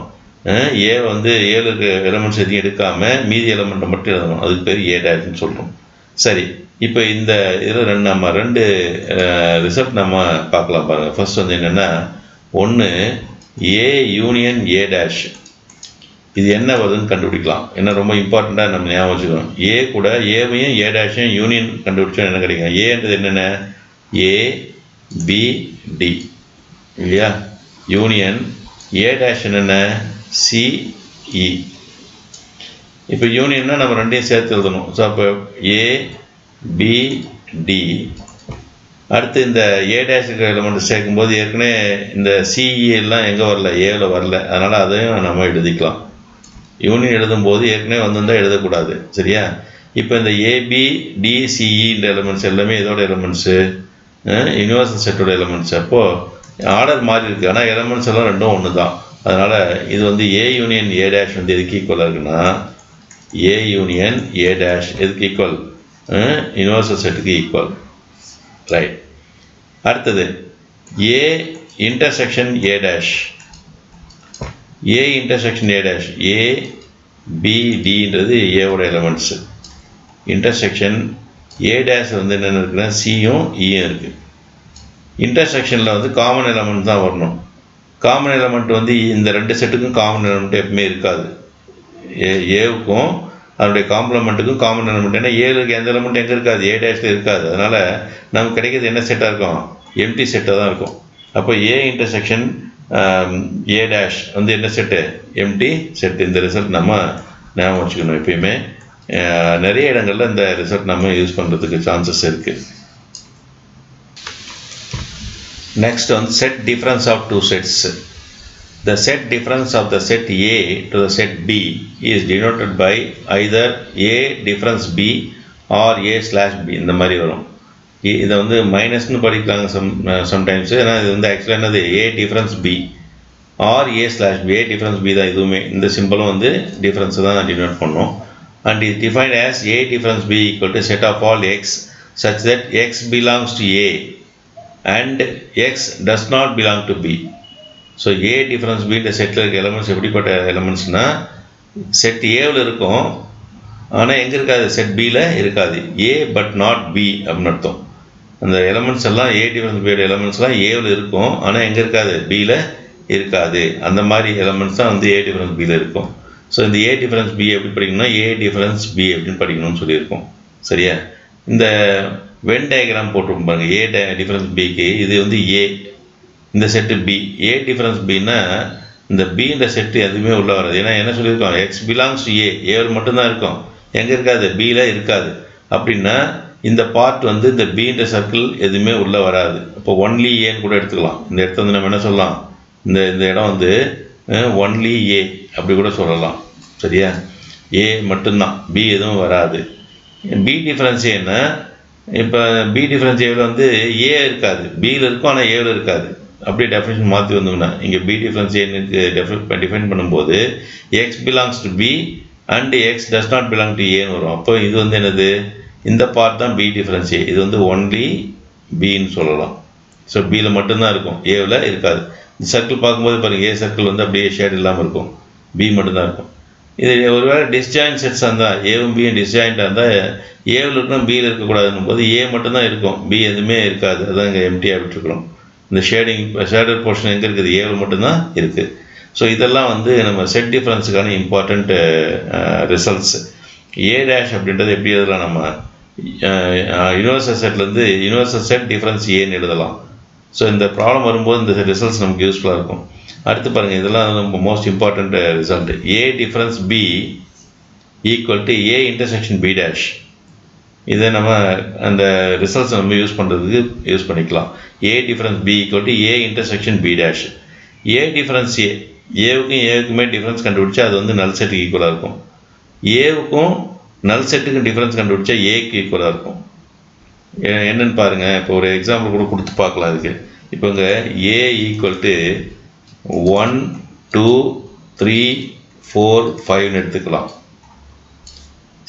ஏ வந்து ஏவில் இருக்க எலமெண்ட்ஸ் எதையும் எடுக்காமல் மீதி எலமெண்ட்டை மட்டும் எழுதணும். அதுக்கு பேர் ஏ டேஷ்னு சொல்கிறோம். சரி, இப்போ இந்த இதில் நம்ம ரெண்டு ரிசல்ட் நம்ம பார்க்கலாம் பாருங்கள். ஃபர்ஸ்ட் வந்து என்னென்னா, ஒன்று ஏ யூனியன் ஏ டேஷ். இது என்ன வருதுன்னு கண்டுபிடிக்கலாம். ஏன்னா ரொம்ப இம்பார்ட்டண்ட்டாக நம்ம ஞாபகம் வச்சுக்கணும். ஏ கூட ஏவையும் ஏ டேஷையும் யூனியன் கண்டுபிடிச்சா என்ன கிடைக்கும்? ஏன்றது என்னென்ன? ஏ பி டி இல்லையா? யூனியன் ஏ டேஷ் என்னென்ன? சிஇ. இப்போ யூனியன்னா நம்ம ரெண்டையும் சேர்த்து எழுதணும். ஸோ அப்போ ஏ பி டி. அடுத்து இந்த ஏ டேஷ் எலமெண்ட் சேர்க்கும்போது ஏற்கனவே இந்த சிஇ எல்லாம் எங்கே வரல? ஏவில் வரல. அதனால் அதையும் நம்ம எழுதிக்கலாம். யூனியன் எழுதும்போது ஏற்கனவே வந்திருந்தால் எழுதக்கூடாது. சரியா? இப்போ இந்த ஏபி டிசிஇன்ற எலமெண்ட்ஸ் எல்லாமே இதோட எலமெண்ட்ஸு, யூனிவர்சல் செட்டோட எலமெண்ட்ஸ். அப்போது ஆர்டர் மாறி இருக்குது, ஆனால் எலமெண்ட்ஸ் எல்லாம் ரெண்டும் ஒன்று தான். அதனால் இது வந்து ஏ யூனியன் ஏ டேஷ் வந்து எதுக்கு ஈக்குவலாக இருக்குன்னா, ஏ யூனியன் ஏ டேஷ் எதுக்கு ஈக்குவல்? யூனிவர்சல் செட்டுக்கு ஈக்குவல். ரைட். அடுத்தது A intersection A dash. A intersection A dash, A B டின்றது ஏவோட எலமெண்ட்ஸு. இன்டர்செக்ஷன் ஏ டேஷ் வந்து என்னென்ன இருக்குன்னா, சியும் இயும் இருக்குது. இன்டர்செக்ஷனில் வந்து காமன் எலமெண்ட் தான் வரணும். காமன் எலமெண்ட் வந்து இந்த ரெண்டு செட்டுக்கும் காமன் எலமெண்ட் எப்பவுமே இருக்காது. ஏவுக்கும் அதனுடைய காம்ப்ளிமெண்ட்டுக்கும் காமன் எலமெண்ட். ஏன்னா ஏழுக்கு எந்த எலமெண்ட் எங்கே இருக்காது, ஏ டேஷில் இருக்காது. அதனால் நமக்கு கிடைக்கிறது என்ன செட்டாக இருக்கும், எம்டி செட்டாக தான் இருக்கும். அப்போ ஏ இன்டர்செக்ஷன் ஏ டேஷ் வந்து என்ன செட்டு, எம்டி செட்டு. இந்த ரிசல்ட் நம்ம ஞாபகம் வச்சுக்கணும் எப்பயுமே. நிறைய இடங்களில் இந்த ரிசல்ட் நம்ம யூஸ் பண்ணுறதுக்கு சான்சஸ் இருக்குது. நெக்ஸ்ட் வந்து set difference of two sets. The set difference of the set A to the set B is denoted by either A difference B or A slash B. இந்த மாதிரி வரும். இதை வந்து மைனஸ்னு படிக்கலாங்க sometimes. ஏன்னா இது வந்து ஆக்சுவலாக என்னது, A difference B or A slash B. A difference B தான் இதுவுமே. இந்த சிம்பிளும் வந்து டிஃபரன்ஸை தான் டினோட் பண்ணோம். And is defined as A difference B equal to set of all x such that x belongs to A and x does not belong to B. So A difference B இந்த செட்டில் இருக்க elements எப்படிப்பட்ட எலமெண்ட்ஸ்னால், set ஏவில் இருக்கும் ஆனால் எங்கே இருக்காது, set பியில் இருக்காது. ஏ பட் நாட் பி அப்படின்னு அர்த்தம். அந்த எலமெண்ட்ஸ் எல்லாம் ஏ டிஃபரன்ஸ் பியோட எலமெண்ட்ஸ்லாம் ஏவில் இருக்கும் ஆனால் எங்கே இருக்காது, பியில் இருக்காது. அந்த மாதிரி எலமெண்ட்ஸ் தான் வந்து ஏ டிஃபரன்ஸ் பியில் இருக்கும். ஸோ இந்த ஏ டிஃபரன்ஸ் பி எப்படி படிக்கணும்னா ஏ டிஃபரன்ஸ் பி எப்படின்னு படிக்கணும்னு சொல்லியிருக்கோம். சரியா? இந்த வென் டயக்ராம் போட்டிருக்கும் பாருங்க. ஏ டிஃபரன்ஸ் பிக்கு இது வந்து ஏ, இந்த செட்டு பி. ஏ டிஃபரன்ஸ் பின்னா இந்த பின்ற செட்டு எதுவுமே உள்ள வராது. ஏன்னா என்ன சொல்லியிருக்கோம், எக்ஸ் பிலாங்ஸ் டு ஏ, ஏவில் மட்டும்தான் இருக்கும், எங்கே இருக்காது, பியில் இருக்காது. அப்படின்னா இந்த பார்ட் வந்து இந்த பின்ற சர்க்கிள் எதுவுமே உள்ளே வராது. இப்போ ஒன்லி ஏன்னு கூட எடுத்துக்கலாம். இந்த இடத்த வந்து நம்ம என்ன சொல்லலாம், இந்த இடம் வந்து ஒன்லி ஏ அப்படி கூட சொல்லலாம். சரியா? ஏ மட்டும்தான், பி எதுவும் வராது. பி டிஃபரன்ஸ் ஏன்னா, இப்போ பி டிஃபரன்ஸ் ஏவில் வந்து ஏ இருக்காது, பியில் இருக்கும் ஆனால் ஏவில் இருக்காது. அப்படியே டெஃபினேஷன் மாற்றி வந்தோம்னா இங்கே பி டிஃபரன்ஸ் ஏன்னு டிஃபைன் பண்ணும்போது x belongs to B and x does not belong to ஏன்னு வரும். அப்போ இது வந்து என்னது, இந்த பார்ட் தான் பி டிஃபரன்ஸ் ஏ. இது வந்து ஒன்லி பின்னு சொல்லலாம். ஸோ பியில் மட்டும்தான் இருக்கும், ஏவில் இருக்காது. இந்த சர்க்கிள் பார்க்கும்போது பாருங்கள், ஏ சர்க்கிள் வந்து அப்படியே ஷேட் இல்லாமல் இருக்கும், பி மட்டும்தான் இருக்கும். இது ஒருவேளை டிஸ்ஜாயின்ட் செட்ஸாக இருந்தால், ஏவும் பியும் டிஸ்ஜாயிண்டாக இருந்தால் ஏவில் இருக்கணும் பியில் இருக்கக்கூடாதுன்னும் போது ஏ மட்டும்தான் இருக்கும், பி எதுவுமே இருக்காது. அதான் இங்கே எம்டியாக விட்டுருக்குறோம். இந்த ஷேடட் போர்ஷன் எங்கே இருக்குது, ஏவில் மட்டும்தான் இருக்குது. ஸோ இதெல்லாம் வந்து நம்ம செட் டிஃபரன்ஸுக்கான இம்பார்ட்டண்ட் ரிசல்ட்ஸ். ஏ டேஷ் அப்படின்றது எப்படி எழுதலாம், நம்ம யூனிவர்சல் செட்லேருந்து யூனிவர்சல் செட் டிஃபரன்ஸ் ஏன்னு எழுதலாம். ஸோ இந்த ப்ராப்ளம் வரும்போது இந்த ரிசல்ட்ஸ் நமக்கு யூஸ்ஃபுல்லாக இருக்கும். அடுத்து பாருங்கள், இதெல்லாம் நம்ம most important result. A difference B equal to A intersection B dash. இதை நம்ம அந்த ரிசல்ட்ஸ் நம்ம யூஸ் பண்ணுறதுக்கு யூஸ் பண்ணிக்கலாம். A difference B equal to A intersection B dash. A difference ஏவுக்கும் ஏவுக்குமே டிஃபரன்ஸ் கண்டுபிடிச்சா அது வந்து நல் செட்டுக்கு ஈக்குவலாக இருக்கும். ஏவுக்கும் நல் செட்டுக்கும் டிஃபரன்ஸ் கண்டுபிடிச்சா ஏக்கு ஈக்குவலாக இருக்கும். என்னென்னு பாருங்கள், இப்போ ஒரு எக்ஸாம்பிள் கூட கொடுத்து பார்க்கலாம் இதுக்கு. இப்போ இங்கே ஏ ஈக்குவல் டு 1 2 3 4 5 எடுத்துக்கலாம்.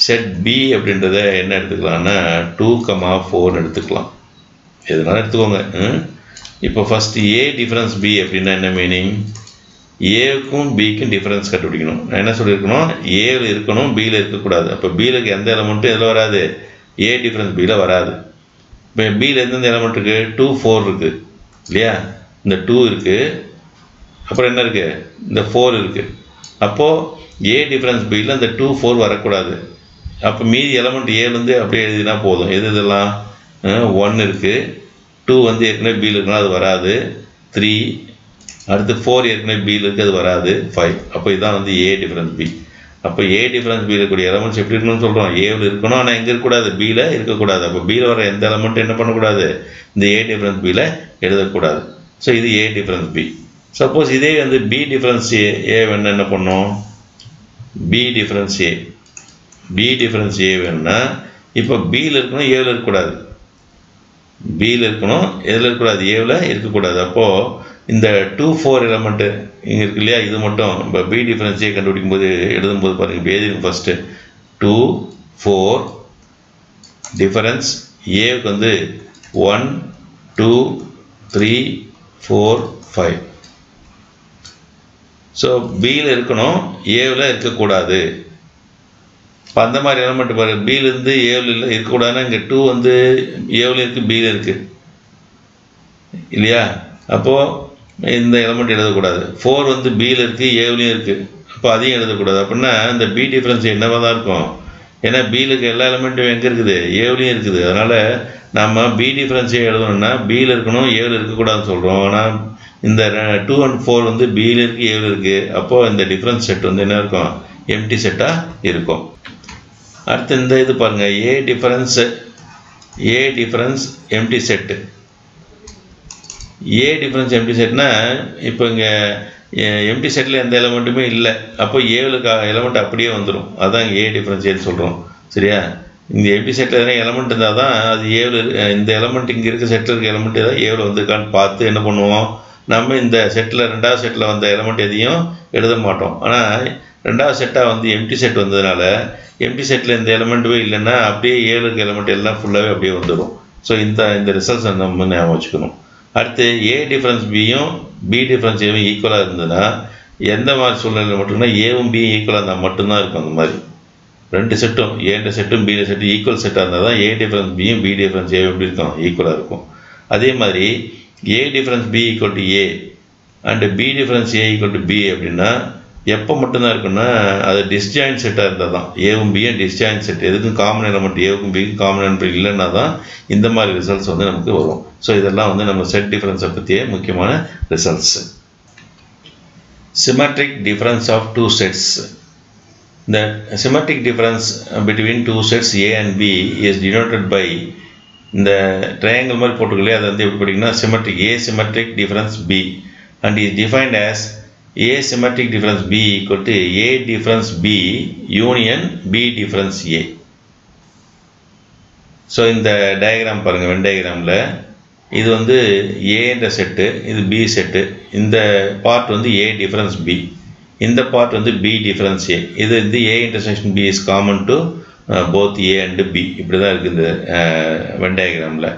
செட் பி அப்படின்றத என்ன எடுத்துக்கலாம்னா 2, 4 எடுத்துக்கலாம். எதனால எடுத்துக்கோங்க. இப்போ ஃபஸ்ட்டு ஏ டிஃபரன்ஸ் பி அப்படின்னா என்ன மீனிங், ஏவுக்கும் பிக்கும் டிஃபரன்ஸ் கண்டுபிடிக்கணும். நான் என்ன சொல்லியிருக்கணும், ஏவில் இருக்கணும் பியில் இருக்கக்கூடாது. அப்போ பியிலுக்கு எந்த எலமெண்ட்டும் எதில் வராது, ஏ டிஃபரன்ஸ் பியில் வராது. இப்போ பியில் எந்தெந்த எலமெண்ட் இருக்குது, 2 4 இருக்குது இல்லையா, இந்த 2 இருக்குது, அப்புறம் என்ன இருக்குது, இந்த 4 இருக்குது. அப்போது ஏ டிஃபரன்ஸ் பியில் இந்த 2 4 வரக்கூடாது. அப்போ மீதி எலமெண்ட் ஏலேருந்து அப்படியே எழுதினா போதும். எது இதெல்லாம் 1 இருக்குது, 2 வந்து ஏற்கனவே பியில் இருக்குன்னா அது வராது, 3, அடுத்து 4 ஏற்கனவே பியில் இருக்குது அது வராது, 5. அப்போ இதுதான் வந்து ஏ டிஃபரன்ஸ் பி. அப்போ ஏ டிஃபரன்ஸ் பியில் இருக்கக்கூடிய எலமெண்ட்ஸ் எப்படி இருக்கணும்னு சொல்கிறோம், ஏவில் இருக்கணும் ஆனால் எங்கே இருக்கக்கூடாது, பியில் இருக்கக்கூடாது. அப்போ பியில் வர எந்த எலமெண்ட்டும் என்ன பண்ணக்கூடாது, இந்த ஏ டிஃபரன்ஸ் பியில் எழுதக்கூடாது. ஸோ இது ஏ டிஃபரன்ஸ் பி. சப்போஸ் இதே வந்து பி டிஃபரன்ஸ் ஏ வேணுன்னா என்ன பண்ணோம், B difference A, B difference A வேணும்னா இப்போ பியில் இருக்கணும் ஏவில் இருக்கக்கூடாது, பியில் இருக்கணும் எதில் இருக்கக்கூடாது, ஏவில் இருக்கக்கூடாது. அப்போது இந்த 2 4 எலமெண்ட்டு இங்கே இருக்கு இல்லையா, இது மட்டும் இப்போ பி டிஃபரன்ஸ் ஏ கண்டுபிடிக்கும் போது எழுதும்போது பாருங்கள், இப்போ எழுதிருக்கு ஃபஸ்ட்டு 2 4 டிஃபரன்ஸ் ஏவுக்கு வந்து 1 2 3 4 5. ஸோ பியில் இருக்கணும் ஏவில் இருக்கக்கூடாது. இப்போ அந்த மாதிரி எலமெண்ட் பாருங்கள், பியிலேருந்து ஏவில் இல்லை இருக்கக்கூடாதுன்னா இங்கே 2 வந்து ஏவில் இருக்குது பியில் இருக்குது இல்லையா, அப்போது இந்த எலமெண்ட் எழுதக்கூடாது. 4 வந்து பியில் இருக்குது ஏவிலையும் இருக்குது, அப்போ அதையும் எழுதக்கூடாது. அப்படின்னா இந்த பி டிஃபரன்ஸ் என்னவாக தான் இருக்கும், ஏன்னா பியில் இருக்க எல்லா எலமெண்ட்டும் எங்கே இருக்குது, ஏவிலையும் இருக்குது. அதனால் நம்ம பி டிஃப்ரென்ஸ் ஏ எழுதணும்னா பியில் இருக்கணும், ஏவில் இருக்கக்கூடாதுன்னு சொல்கிறோம். ஆனால் இந்த 2 and 4 வந்து பியில் இருக்குது, ஏவில் இருக்குது. அப்போது இந்த டிஃப்ரென்ஸ் செட் வந்து என்ன இருக்கும், எம்டி செட்டாக இருக்கும். அடுத்து இந்த இது பாருங்கள், A difference empty set. A difference empty செட்னா இப்போ இங்கே எம்டி செட்டில் எந்த எலமெண்ட்டுமே இல்லை. அப்போ ஏவில் எலமெண்ட் அப்படியே வந்துடும். அதுதான் ஏ டிஃப்ரென்ஸ் ஏன்னு சொல்கிறோம். சரியா? இந்த எம்டி செட்டில் எதனா எலமெண்ட் இருந்தால் தான் அது ஏவில் இந்த எலமெண்ட் இங்கே இருக்க செட்டில் இருக்க எலமெண்ட் எதாவது ஏவில் வந்திருக்கான்னு பார்த்து என்ன பண்ணுவோம், நம்ம இந்த செட்டில் 2வது செட்டில் வந்த எலமெண்ட் எதையும் எழுத மாட்டோம். ஆனால் 2வது செட்டாக வந்து எம்டி செட் வந்ததுனால எம்டி செட்டில் இந்த எலமெண்ட்டுமே இல்லைன்னா அப்படியே ஏவில் இருக்க எலமெண்ட் எல்லாம் ஃபுல்லாகவே அப்படியே வந்துடும். ஸோ இந்த ரிசல்ட்ஸ் நம்ம ஞாபகம் வச்சுக்கணும். அடுத்து ஏ டிஃப்ரென்ஸ் பியும் பி டிஃப்ரென்ஸ் ஏவும் ஈக்குவலாக இருந்ததுன்னா எந்த மாதிரி சூழ்நிலையில் மட்டும்னா ஏவும் பியும் ஈக்குவலாக இருந்தால் மட்டும்தான் இருக்கும். அந்த மாதிரி 2 செட்டும் ஏன்ற செட்டும் பி செட்டும் ஈக்குவல் செட்டாக இருந்தால் தான் ஏ டிஃப்ரென்ஸ் பியும் பி டிஃப்ரென்ஸ் ஏ எப்படி இருக்கும், ஈக்குவலாக இருக்கும். அதே மாதிரி A difference B equal to A and B difference A equal to B அப்படின்னா எப்போ மட்டும்தான் இருக்குன்னா அது டிஸ்ஜாயின்ட் செட்டாக இருந்தால் தான். ஏவும் பியும் டிஸ்ஜாயின்ட் செட், எதுக்கும் காமன் எலமெண்ட் ஏவுக்கும் பிக்கும் காமன் எலமெண்ட் இல்லைன்னா தான் இந்த மாதிரி ரிசல்ட்ஸ் வந்து நமக்கு வரும். ஸோ இதெல்லாம் வந்து நம்ம செட் டிஃப்ரென்ஸை பற்றிய முக்கியமான results. Symmetric difference of 2 sets. The symmetric difference between 2 sets A and B is denoted by இந்த ட்ரையாங்கிள் மாதிரி போட்டுக்கலையே, அதை வந்து எப்படி படிக்கணும்னா symmetric asymmetric difference B and is defined as asymmetric difference B equal to A difference B union B difference A. So இந்த diagram பாருங்கள், when டயக்ராமில் இது வந்து ஏன்ற செட்டு, இது பி செட்டு. இந்த பார்ட் வந்து ஏ டிஃப்ரென்ஸ் பி, இந்த பார்ட் வந்து பி டிஃப்ரென்ஸ் ஏ. இது வந்து A intersection B is common to both A and B. இப்படி தான் இருக்குது இந்த வென் டயக்ராமில்.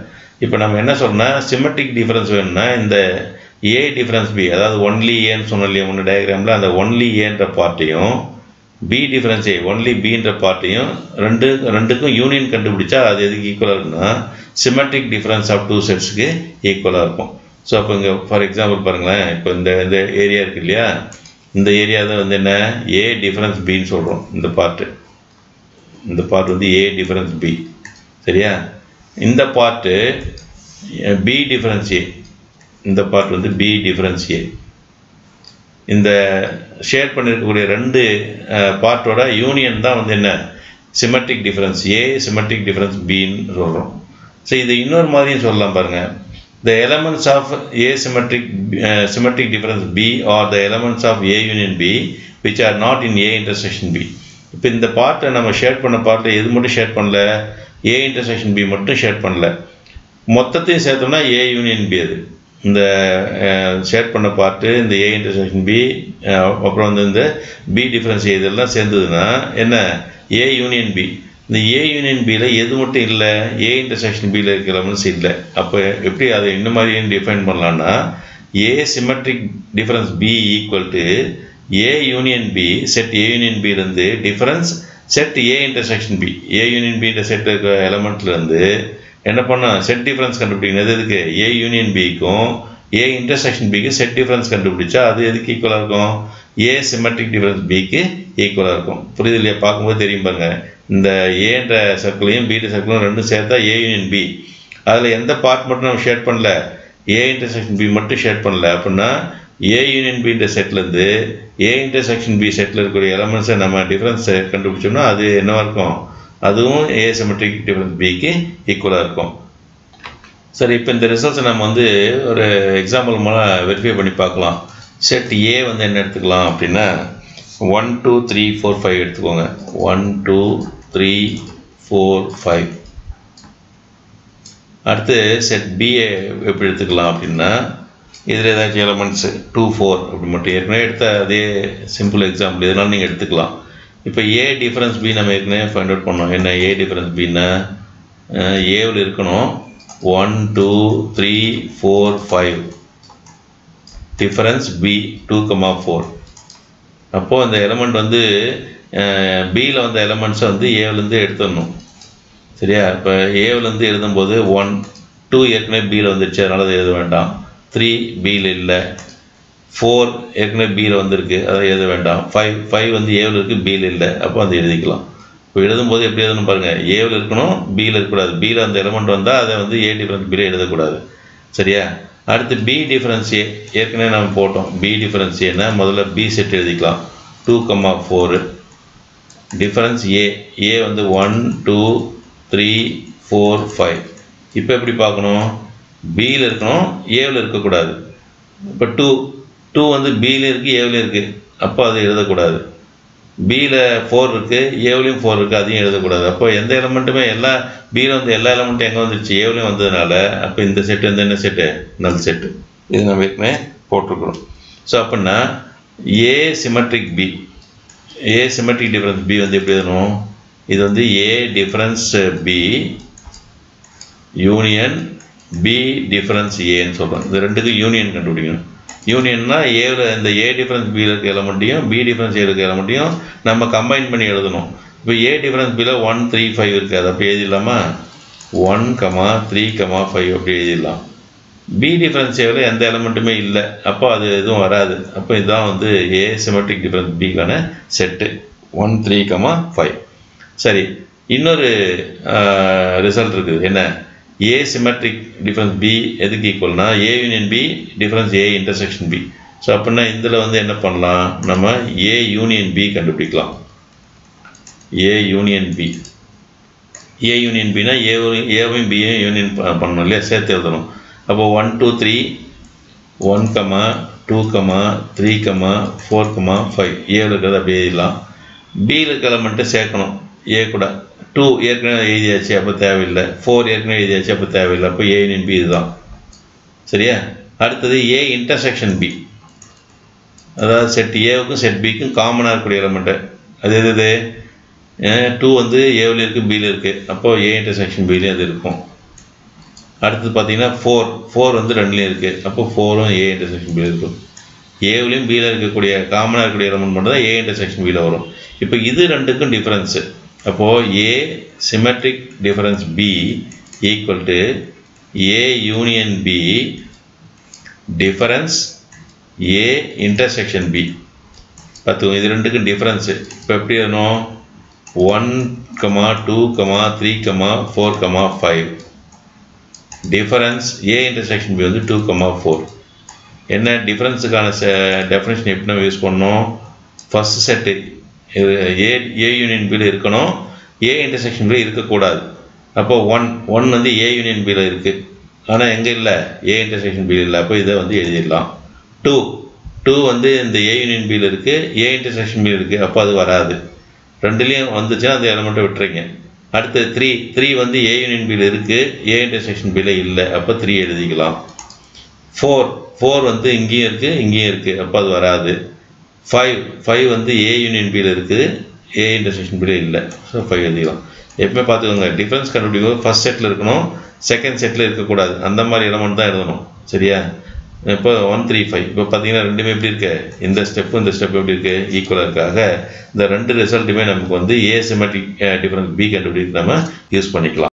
இப்போ நம்ம என்ன சொல்கிறோம்னா சிமெட்ரிக் டிஃப்ரென்ஸ் வேணும்னா இந்த ஏ டிஃப்ரென்ஸ் பி, அதாவது ஒன்லி ஏன்னு சொன்னோம் இல்லையா முன்ன டயக்ராமில், அந்த ஒன்லி ஏன்ற பார்ட்டையும் பி டிஃப்ரென்ஸ் ஏ ஒன்லி பின்ற பார்ட்டையும் ரெண்டுக்கும் யூனியன் கண்டுபிடிச்சா அது எதுக்கு ஈக்குவலாக இருக்குன்னா சிமெட்ரிக் டிஃப்ரென்ஸ் ஆஃப் 2 செட்ஸுக்கு ஈக்குவலாக இருக்கும். ஸோ அப்போ இங்கே ஃபார் எக்ஸாம்பிள் பாருங்களேன், இப்போ இந்த ஏரியா இருக்குது இல்லையா, இந்த ஏரியா தான் வந்து என்ன ஏ டிஃப்ரென்ஸ் பின்னு சொல்கிறோம். இந்த பார்ட் வந்து ஏ டிஃப்ரென்ஸ் பி. சரியா? இந்த பார்ட்டு பி டிஃப்ரென்ஸ் ஏ, இந்த பார்ட் வந்து பி டிஃப்ரென்ஸ் ஏ. இந்த ஷேர் பண்ணியிருக்கக்கூடிய 2 பார்ட்டோட யூனியன் தான் வந்து என்ன symmetric difference A, symmetric difference பின்னு சொல்கிறோம். ஸோ இது இன்னொரு மாதிரியும் சொல்லலாம் பாருங்கள். The elements of symmetric difference B are the elements of A union B which are not in A intersection B. இப்போ இந்த பார்ட்டை நம்ம ஷேர் பண்ண பார்ட்டில் எது மட்டும் ஷேர் பண்ணல, A intersection B மட்டும் ஷேர் பண்ணல, மொத்தத்தையும் சேர்த்தோம்னா A யூனியன் B. அது இந்த ஷேர் பண்ண பார்ட்டு இந்த A intersection B அப்புறம் வந்து இந்த B difference A இதெல்லாம் சேர்ந்ததுன்னா என்ன A யூனியன் B. இந்த ஏ யூனியன் பியில் எது மட்டும் இல்லை, ஏ இன்டர்செக்ஷன் பியில் இருக்கிற எலமெண்ட்ஸ் இல்லை. அப்போ எப்படி அதை இந்த மாதிரி டிஃபைன் பண்ணலான்னா A symmetric difference B equal to A union B, set A union பிலேருந்து difference set A intersection B. A union பின்ற செட் இருக்கிற எலமெண்ட்லேருந்து என்ன பண்ணால் செட் டிஃபரன்ஸ் கண்டுபிடிக்கணும். எதுக்கு ஏ யூனியன் பிக்கும் ஏ இன்டர்செக்ஷன் பிக்கு செட் டிஃபரன்ஸ் கண்டுபிடிச்சா அது எதுக்கு ஈக்குவலாக இருக்கும், ஏ சிமெட்ரிக் டிஃபரன்ஸ் பிக்கு ஈக்குவலாக இருக்கும். புரியுது இல்லையா? பார்க்கும்போது தெரியும் பாருங்கள், இந்த ஏன்ற சர்க்கிளையும் பி சர்க்கிளும் ரெண்டும் சேர்த்தா ஏ யூனியன் பி. அதில் எந்த பார்ட் மட்டும் நம்ம ஷேர் பண்ணல, ஏ இன்டர்செக்ஷன் பி மட்டும் ஷேர் பண்ணல. அப்படின்னா ஏ யூனியன் பின்ற செட்லேருந்து ஏ இன்டர்செக்ஷன் பி செட்டில் இருக்கக்கூடிய எலமெண்ட்ஸை நம்ம டிஃப்ரென்ஸை கண்டுபிடிச்சோம்னா அது என்னவாக இருக்கும், அதுவும் ஏ சிமெட்ரிக் டிஃபரன்ஸ் பிக்கு ஈக்குவலாக இருக்கும். சரி, இப்போ இந்த ரிசல்ட்ஸை நம்ம வந்து ஒரு எக்ஸாம்பிள் மூலம் வெரிஃபை பண்ணி பார்க்கலாம். செட் ஏ வந்து என்ன எடுத்துக்கலாம் அப்படின்னா 1 2 3 4 5 எடுத்துக்கோங்க. 1 2 3 4 5. அடுத்து செட் பிஏ எப்படி எடுத்துக்கலாம் அப்படின்னா இதில் ஏதாச்சும் எலமெண்ட்ஸு 2 4 அப்படி மட்டும் ஏற்கனவே எடுத்த அதே சிம்பிள் எக்ஸாம்பிள் இதனால நீங்கள் எடுத்துக்கலாம். இப்போ ஏ டிஃபரன்ஸ் பி நம்ம ஏற்கனவே ஃபைண்ட் அவுட் பண்ணோம். என்ன ஏ டிஃபரன்ஸ் பின்னா ஏவில் இருக்கணும் 1 2 3 4 5 டிஃபரன்ஸ் பி 2, 4. அப்போது அந்த எலமெண்ட் வந்து பியில் வந்த எலமெண்ட்ஸை வந்து ஏவிலேருந்து எடுத்துடணும். சரியா? இப்போ ஏவிலேருந்து எழுதும்போது 1 2 ஏற்கனவே பியில் வந்துடுச்சு, அதனால் அதை எழுத வேண்டாம். 3 பியில் இல்லை, 4 ஏற்கனவே பியில் வந்திருக்கு, அதை எழுத வேண்டாம். 5 வந்து ஏவில் இருக்குது, பியில் இல்லை, அப்போ அதை எழுதிக்கலாம். இப்போ எழுதும்போது எப்படி எழுதணும் பாருங்கள், ஏவில் இருக்கணும், பியில் இருக்கக்கூடாது. பியில் அந்த எலமெண்ட் வந்தால் அதை வந்து ஏ டிஃபரன்ஸ் பியில் எழுதக்கூடாது. சரியா? அடுத்து பி டிஃபரன்ஸ் ஏ ஏற்கனவே நம்ம போட்டோம். பி டிஃபரன்ஸ் ஏன்னா முதல்ல பி செட் எழுதிக்கலாம். 2,4 டிஃபரன்ஸ் ஏ. ஏ வந்து 1 2 3 4 5. இப்போ எப்படி பார்க்கணும், பியில் இருக்கணும், ஏவில் இருக்கக்கூடாது. இப்போ 2 வந்து பியில் இருக்குது, ஏவில் இருக்குது, அப்போ அது எழுதக்கூடாது. பியில் 4 இருக்குது, ஏவிலையும் 4 இருக்குது, அதையும் எழுதக்கூடாது. அப்போ எந்த எலமெண்ட்டுமே எல்லா பியில் வந்து எல்லா எலமெண்ட்டும் எங்கே வந்துருச்சு, ஏவிலையும் வந்ததுனால அப்போ இந்த செட்டு வந்து என்ன செட்டு, நல் செட்டு. இது நம்ம ஏற்கனவே போட்டிருக்கிறோம். ஸோ அப்படின்னா A symmetric B, A symmetric difference B வந்து எப்படி எழுதணும், இது வந்து A difference B union B difference ஏன்னு சொல்கிறோம். இது ரெண்டுக்கும் யூனியன் கண்டுபிடிக்கணும். யூனியன்னா ஏவில் இந்த ஏ டிஃபரன்ஸ் பியில் இருக்க எலமெண்ட்டையும் பி டிஃபரன்ஸ் ஏ இருக்க எலமெண்ட்டையும் நம்ம கம்பைன் பண்ணி எழுதணும். இப்போ ஏ டிஃபரன்ஸ் பியில் 1 3 5 இருக்குது, அது அப்படி எழுதிடலாமா, 1, 3, 5 அப்படி எழுதிடலாம். பி டிஃபரன்ஸ் ஏவில் எந்த எலமெண்ட்டுமே இல்லை, அப்போ அது எதுவும் வராது. அப்போ இதுதான் வந்து ஏ சிமெட்ரிக் டிஃபரன்ஸ் பிக்கான செட்டு 1 3, 5. சரி, இன்னொரு ரிசல்ட் இருக்குது. என்ன, ஏ சிமெட்ரிக் டிஃபரன்ஸ் பி எதுக்கு ஈக்குவல்னா A union B difference A intersection B. So அப்படின்னா இதில் வந்து என்ன பண்ணலாம், நம்ம ஏ யூனியன் பி கண்டுபிடிக்கலாம். A union B, A union பினா ஏவையும் பியையும் யூனியன் பண்ணணும் இல்லையா, சேர்த்து எழுதணும். அப்போ 1 2 3 1, 2, 3, 4, 5 ஏவில் இருக்கிறது அப்படியே எழுதலாம். பியில் இருக்க எலமெண்ட்டை சேர்க்கணும் ஏ கூட. 2 ஏற்கனவே எழுதியாச்சு, அப்போ தேவையில்லை. 4 ஏற்கனவே எழுதியாச்சு, அப்போ தேவையில்லை. அப்போ ஏ யூனியன் பி இதுதான். சரியா? அடுத்தது ஏ இன்டர்செக்ஷன் பி, அதாவது செட் ஏவுக்கும் செட் பிக்கும் காமனாக இருக்கக்கூடிய எலமெண்ட்டு அது எது, 2 வந்து ஏவில் இருக்குது, பியில் இருக்குது, அப்போது ஏ இன்டர்செக்ஷன் பிலையும் அது இருக்கும். அடுத்தது பார்த்தீங்கன்னா 4 வந்து ரெண்டுலேயும் இருக்குது, அப்போ 4ம் ஏ இன்டர்செக்ஷன் பியில் இருக்கும். ஏவிலையும் பியில் இருக்கக்கூடிய காமனாக இருக்கக்கூடிய எலமெண்ட் மட்டும் தான் ஏ இன்டர்செக்ஷன் பியில் வரும். இப்போ இது ரெண்டுக்கும் டிஃப்ரென்ஸு. அப்போது A symmetric difference B equal to A union B difference A intersection B. பார்த்துக்கோங்க, இது ரெண்டுக்கும் டிஃபரன்ஸு. இப்போ எப்படி வேணும், 1, 2, 3, 4, 5 டிஃபரன்ஸ் ஏ இன்டர்செக்ஷன் பி வந்து 2, 4. என்ன டிஃபரன்ஸுக்கான டெஃபினேஷன் எப்படி நம்ம யூஸ் பண்ணோம், ஃபஸ்ட் செட்டு ஏ யூனியன் பியில் இருக்கணும், ஏ இன்டர்செக்ஷன் பியில் இருக்கக்கூடாது. அப்போ 1 வந்து ஏ யூனியன் பியில் இருக்குது, ஆனால் எங்கே இல்லை, ஏ இன்டர்செக்ஷன் பியில் இல்லை. அப்போ இதை வந்து எழுதிடலாம். 2 வந்து இந்த ஏ யூனியன் பியில் இருக்குது, ஏ இன்டர்செக்ஷன் பியில் இருக்குது, அப்போ அது வராது. ரெண்டுலேயும் வந்துச்சுன்னா அந்த எலமெண்ட்டை விட்டுறீங்க. அடுத்து 3 வந்து ஏ யூனியன் பியில் இருக்குது, ஏ இன்டர்செக்ஷன் பியில் இல்லை, அப்போ 3 எழுதிக்கலாம். 4 வந்து இங்கேயும் இருக்குது, இங்கேயும் இருக்குது, அப்போ அது வராது. 5 வந்து ஏ யூனியன் பியில் இருக்குது, ஏ இன்டர்செக்ஷன் பியில் இல்லை, ஸோ 5 எழுதிக்கலாம். எப்பவுமே பார்த்துக்கோங்க, டிஃபரன்ஸ் கண்டுபிடிக்கும் ஃபஸ்ட் செட்டில் இருக்கணும், செகண்ட் செட்டில் இருக்கக்கூடாது. அந்த மாதிரி எலமெண்ட் தான் எழுதணும். சரியா? இப்போ 1 3 5 இப்போ பார்த்தீங்கன்னா ரெண்டுமே எப்படி இருக்கு, இந்த ஸ்டெப்பு இந்த ஸ்டெப் எப்படி இருக்குது, ஈக்குவலாக இருக்காக இந்த ரெண்டு ரிசல்ட்டுமே நமக்கு வந்து ஏ சிமெட்ரிக் டிஃபரன்ஸ் பி கண்டுபிடிக்க நம்ம யூஸ் பண்ணிக்கலாம்.